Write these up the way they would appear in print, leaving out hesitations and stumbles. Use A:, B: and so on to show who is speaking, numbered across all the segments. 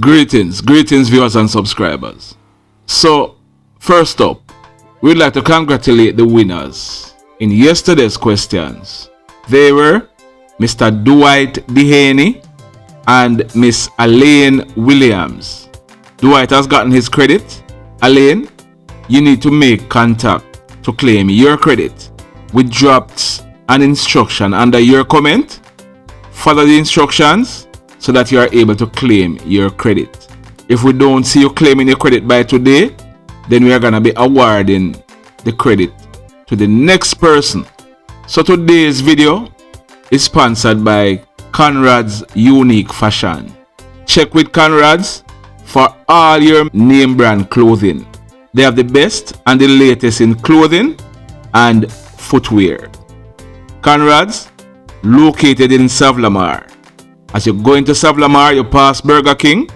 A: Greetings viewers and subscribers. So, first up, we'd like to congratulate the winners in yesterday's questions. They were Mr. Dwight Dehaney and Miss Elaine Williams. Dwight has gotten his credit. Elaine, you need to make contact to claim your credit. We dropped an instruction under your comment. Follow the instructions so that you are able to claim your credit. If we don't see you claiming your credit by today, then we are going to be awarding the credit to the next person. So today's video is sponsored by Conrad's Unique Fashion. Check with Conrad's for all your name brand clothing. They have the best and the latest in clothing and footwear. Conrad's, located in Savlamar. As you go into Savlamar, you pass Burger King,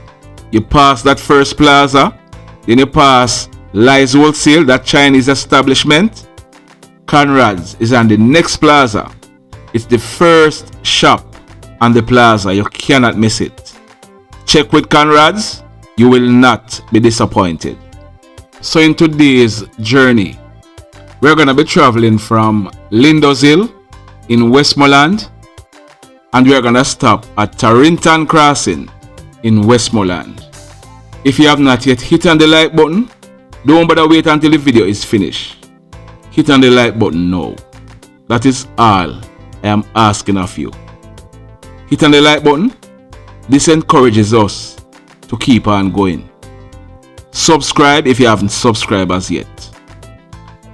A: you pass that first plaza, then you pass Lies Wholesale, that Chinese establishment. Conrad's is on the next plaza. It's the first shop on the plaza. You cannot miss it. Check with Conrad's. You will not be disappointed. So in today's journey, we're going to be traveling from Lindos Hill in Westmoreland, and we're going to stop at Tarrington Crossing in Westmoreland. If you have not yet hit on the like button, don't bother wait until the video is finished. Hit on the like button now. That is all I am asking of you. Hit on the like button. This encourages us to keep on going. Subscribe if you haven't subscribed as yet.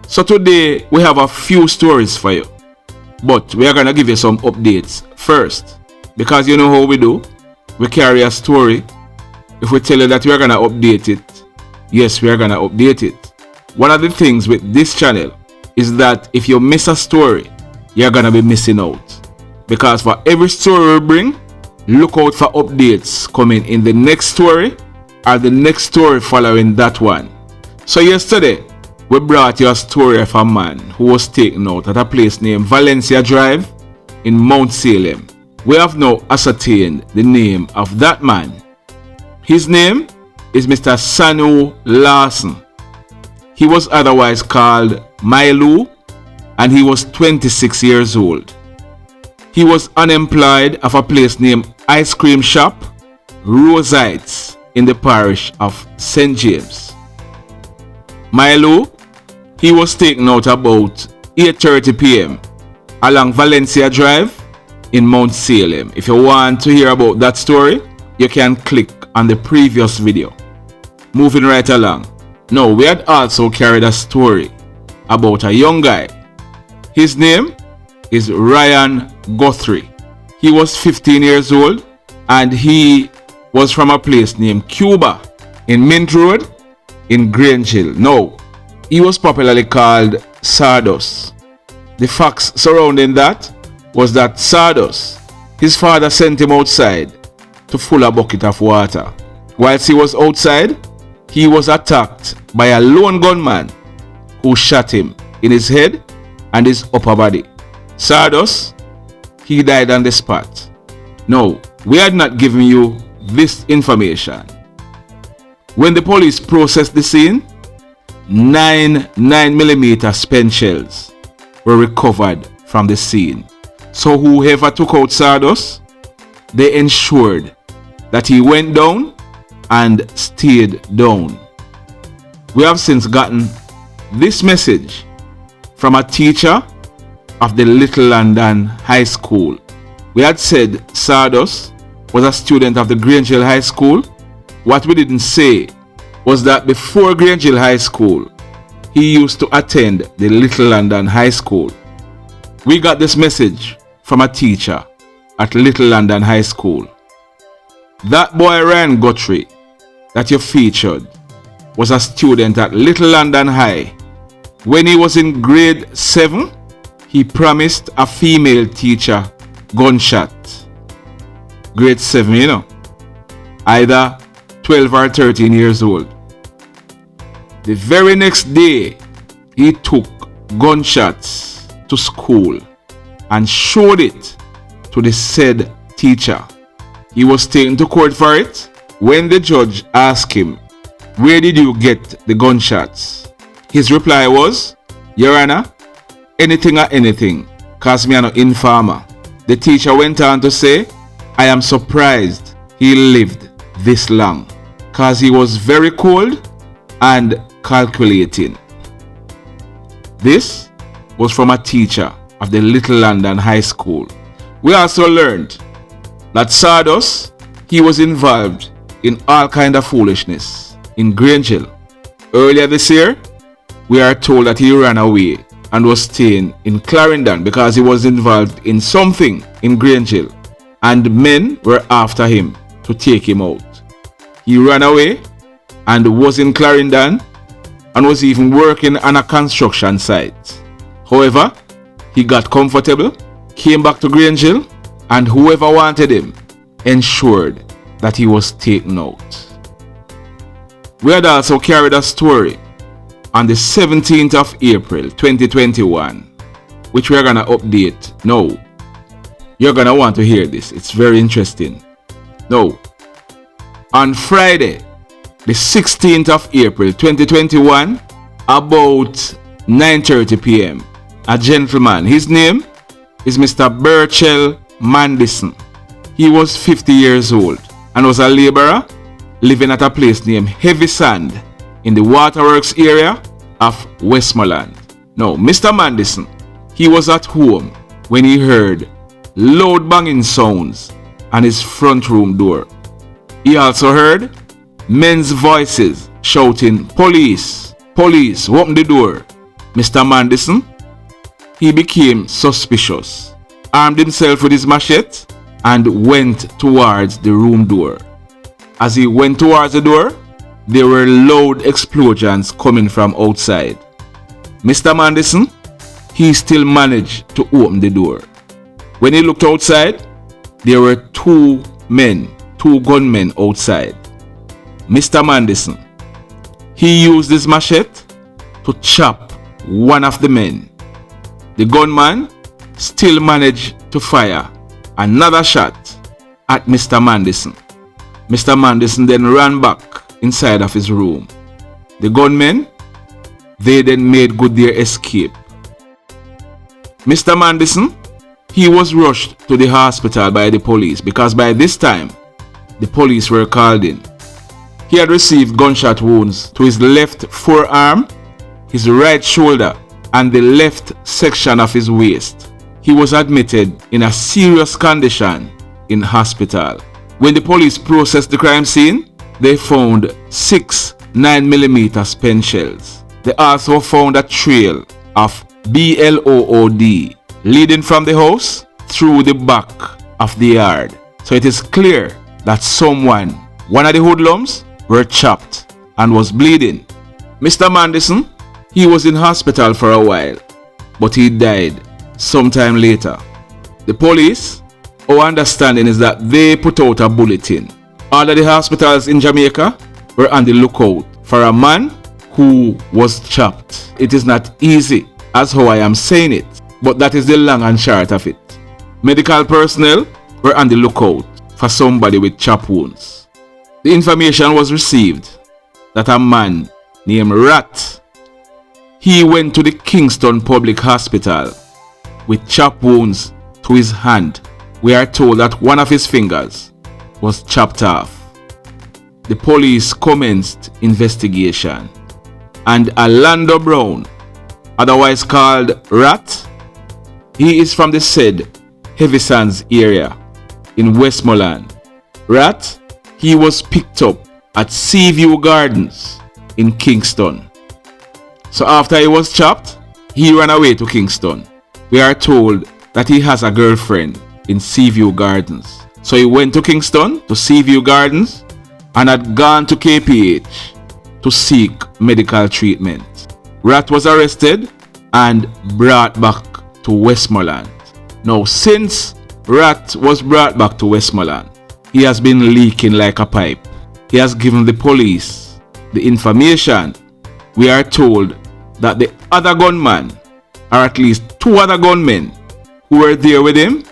A: So today we have a few stories for you, but we are going to give you some updates first, because you know how we do. We carry a story. If we tell you that we are going to update it, yes, we are going to update it. One of the things with this channel is that if you miss a story, you're going to be missing out, because for every story we bring, look out for updates coming in the next story or the next story following that one. So yesterday we brought you a story of a man who was taken out at a place named Valencia Drive in Mount Salem. We have now ascertained the name of that man. His name is Mr. Sanu Larson. He was otherwise called Milo, and he was 26 years old. He was unemployed of a place named Ice Cream Shop, Rosites, in the parish of St. James. Milo, he was taken out about 8:30 p.m. along Valencia Drive in Mount Salem. If you want to hear about that story, you can click on the previous video. Moving right along. Now, we had also carried a story about a young guy. His name is Reyan Guthrie. He was 15 years old and he was from a place named Cuba in Mint Road in Grange Hill. Now, he was popularly called Sawdust. The facts surrounding that was that Sawdust, his father sent him outside to fill a bucket of water. Whilst he was outside, he was attacked by a lone gunman who shot him in his head and his upper body. Sawdust, he died on the spot. Now, we had not given you this information. When the police processed the scene, 9 9mm spent shells were recovered from the scene. So whoever took out Sawdust, they ensured that he went down and stayed down. We have since gotten this message from a teacher of the Little London High School. We had said Sawdust was a student of the Grange Hill High School. What we didn't say was that before Grange Hill High School, he used to attend the Little London High School. We got this message from a teacher at Little London High School. That boy Reyan Guthrie that you featured was a student at Little London High. When he was in grade 7, he promised a female teacher gunshot. Grade 7, you know, either 12 or 13 years old. The very next day, he took gunshots to school and showed it to the said teacher. He was taken to court for it, When the judge asked him, "Where did you get the gunshots?" his reply was, "Your Honor, anything or anything, cause me an informer." The teacher went on to say, "I am surprised he lived this long, cause he was very cold and calculating." This was from a teacher of the Little London High School. We also learned that Sawdust, he was involved in all kind of foolishness in Grangeville. Earlier this year, we are told that he ran away and was staying in Clarendon because he was involved in something in Grangeville and men were after him to take him out. He ran away and was in Clarendon and was even working on a construction site. However, he got comfortable, came back to Grangeville, and whoever wanted him ensured that he was taken out. We had also carried a story on the 17th of April 2021, which we are going to update now. You're going to want to hear this. It's very interesting. Now, on Friday, the 16th of April 2021, about 9:30 p.m., a gentleman, his name is Mr. Burchell Mandison. He was 50 years old and was a laborer living at a place named Heavy Sand in the waterworks area of Westmoreland. Now, Mr. Mandison, he was at home when he heard loud banging sounds on his front room door. He also heard men's voices shouting, "Police, police, open the door." Mr. Mandison, he became suspicious, armed himself with his machete, and went towards the room door. As he went towards the door, there were loud explosions coming from outside. Mr. Mandison, he still managed to open the door. When he looked outside, there were two gunmen outside. Mr. Mandison, he used his machete to chop one of the men. The gunman still managed to fire another shot at Mr. Mandison. Mr. Mandison then ran back inside of his room. The gunmen, they then made good their escape. Mr. Mandison, he was rushed to the hospital by the police because by this time, the police were called in. He had received gunshot wounds to his left forearm, his right shoulder, and the left section of his waist. He was admitted in a serious condition in hospital. When the police processed the crime scene, they found 6 9mm spent shells. They also found a trail of BLOOD leading from the house through the back of the yard. So it is clear that one of the hoodlums, were chopped and was bleeding. Mr. Mandison, he was in hospital for a while, but he died sometime later. The police, our understanding is that they put out a bulletin. All of the hospitals in Jamaica were on the lookout for a man who was chopped. It is not easy as how I am saying it, but that is the long and short of it. Medical personnel were on the lookout for somebody with chop wounds. The information was received that a man named Rat, he went to the Kingston Public Hospital with chop wounds to his hand. We are told that one of his fingers was chopped off. The police commenced investigation, and Alando Brown, otherwise called Rat, he is from the said Heavy Sands area in Westmoreland. Rat, he was picked up at Seaview Gardens in Kingston. So after he was chopped, he ran away to Kingston. We are told that he has a girlfriend in Seaview Gardens. So he went to Kingston, to Seaview Gardens, and had gone to KPH to seek medical treatment. Rat was arrested and brought back to Westmoreland. Now, since Rat was brought back to Westmoreland, he has been leaking like a pipe. He has given the police the information. We are told that the other gunman, or at least 2 other gunmen who were there with him,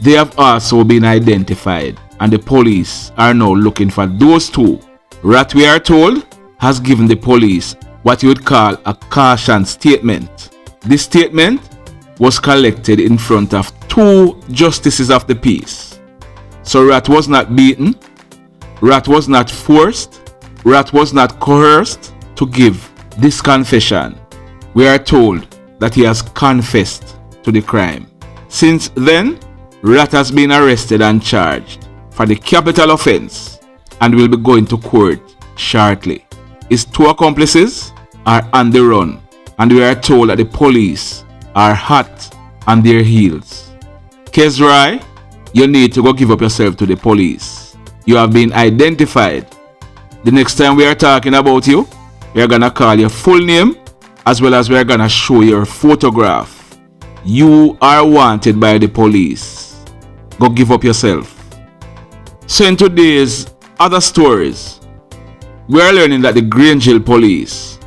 A: they have also been identified. and the police are now looking for those two. Rat, we are told, has given the police what you would call a caution statement. This statement was collected in front of two justices of the peace. So Rat was not beaten, Rat was not forced, Rat was not coerced to give this confession. We are told that he has confessed to the crime. Since then, Rat has been arrested and charged for the capital offense and will be going to court shortly. His two accomplices are on the run, and we are told that the police are hot on their heels. Kezrai, you need to go give up yourself to the police. You have been identified. The next time we are talking about you, we are gonna call your full name as well as we are gonna show your photograph. You are wanted by the police. Go give up yourself. So in today's other stories, we are learning that the Grange Hill police,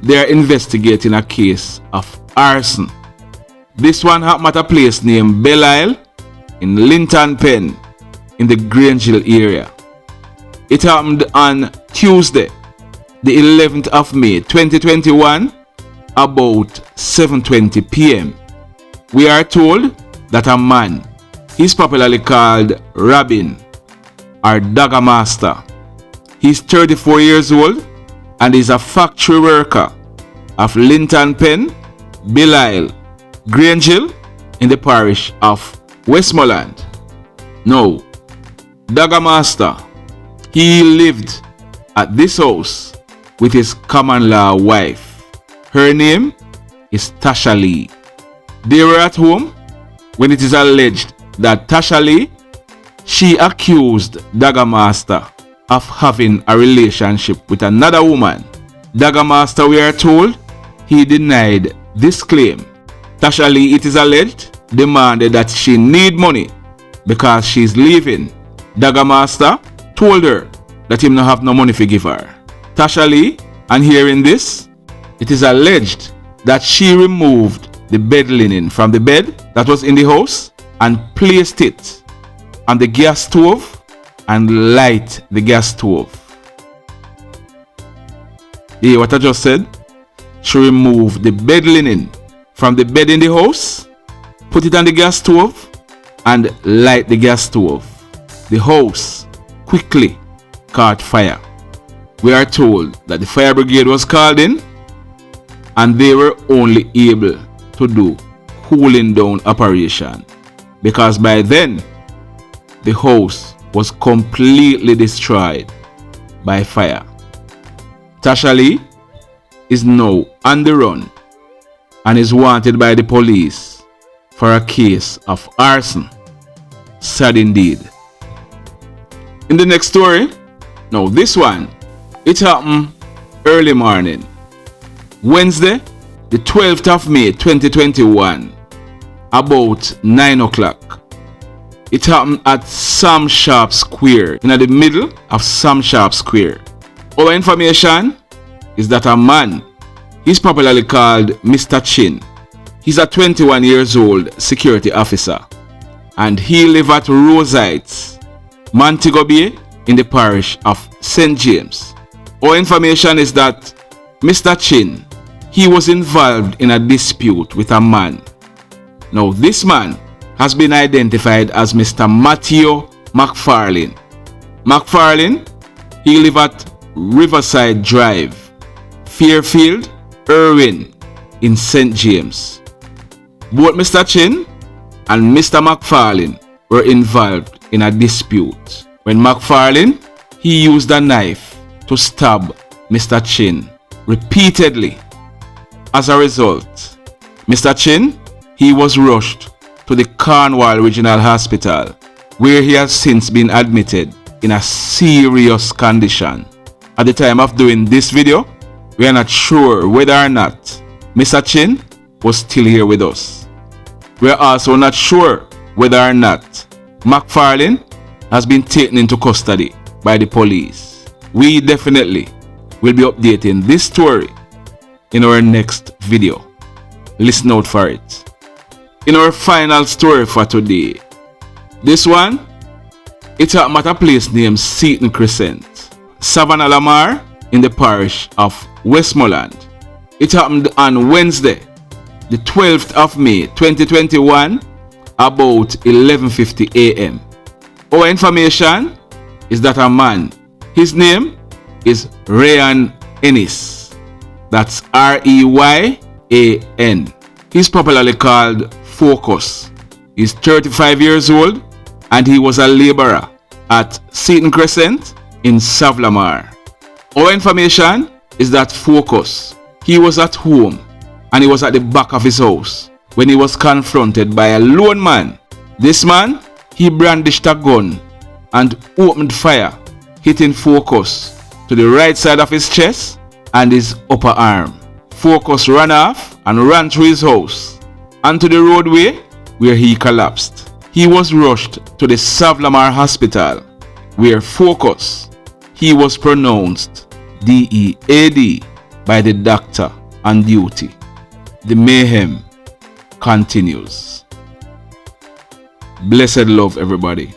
A: they are investigating a case of arson. This one happened at a place named Belle in Linton Pen in the Grange Hill area. It happened on Tuesday, the 11th of May 2021, about 7:20 p.m. We are told that a man, he's popularly called Robin or Dagger Master. He's 34 years old and is a factory worker of Linton Pen, Belle, Grange Hill in the parish of Westmoreland. Now, Dagger Master, he lived at this house with his common law wife. Her name is Tasha Lee. They were at home when it is alleged that Tasha Lee, she accused Dagger Master of having a relationship with another woman. Dagger Master, we are told, he denied this claim. Tasha Lee, it is alleged, demanded that she need money because she's leaving. Dagger Master told her that him not have no money to give her. Tasha Lee, and hearing this, it is alleged that she removed the bed linen from the bed that was in the house and placed it on the gas stove and light the gas stove. You hear what I just said? She removed the bed linen from the bed in the house, put it on the gas stove and light the gas stove. The house quickly caught fire. We are told that the fire brigade was called in and they were only able to do cooling down operation because by then the house was completely destroyed by fire. Tasha Lee is now on the run and is wanted by the police for a case of arson. Sad indeed. In the next story, now this one, it happened early morning, Wednesday, the 12th of May 2021, about 9 o'clock. It happened at Sam Sharp Square, in the middle of Sam Sharp Square. Our information is that a man, he's popularly called Mr. Chin. He's a 21 years old security officer and he lives at Rose Heights, Montego Bay in the parish of St. James. Our information is that Mr. Chin, he was involved in a dispute with a man. Now this man has been identified as Mr. Matteo McFarlane. McFarlane, he lives at Riverside Drive, Fairfield, Irwin in St. James. Both Mr. Chin and Mr. McFarlane were involved in a dispute when McFarlane, he used a knife to stab Mr. Chin repeatedly. As a result, Mr. Chin, he was rushed to the Cornwall Regional Hospital where he has since been admitted in a serious condition. At the time of doing this video, we are not sure whether or not Mr. Chin was still here with us. We are also not sure whether or not McFarlane has been taken into custody by the police. We definitely will be updating this story in our next video. Listen out for it. In our final story for today, this one, It happened at a place named Seaton Crescent, Savlamar, in the parish of Westmoreland. It happened on Wednesday, the 12th of May 2021, about 11:50 a.m. Our information is that a man, his name is Reyan Ennis. That's R-E-Y-A-N. He's popularly called Focus. He's 35 years old and he was a laborer at Seaton Crescent in Savlamar. Our information is that Focus, he was at home and he was at the back of his house when he was confronted by a lone man. This man, he brandished a gun and opened fire, hitting Focus to the right side of his chest and his upper arm. Focus ran off and ran through his house and to the roadway where he collapsed. He was rushed to the Savlamar hospital where Focus, he was pronounced DEAD by the doctor on duty. The mayhem continues. Blessed love, everybody.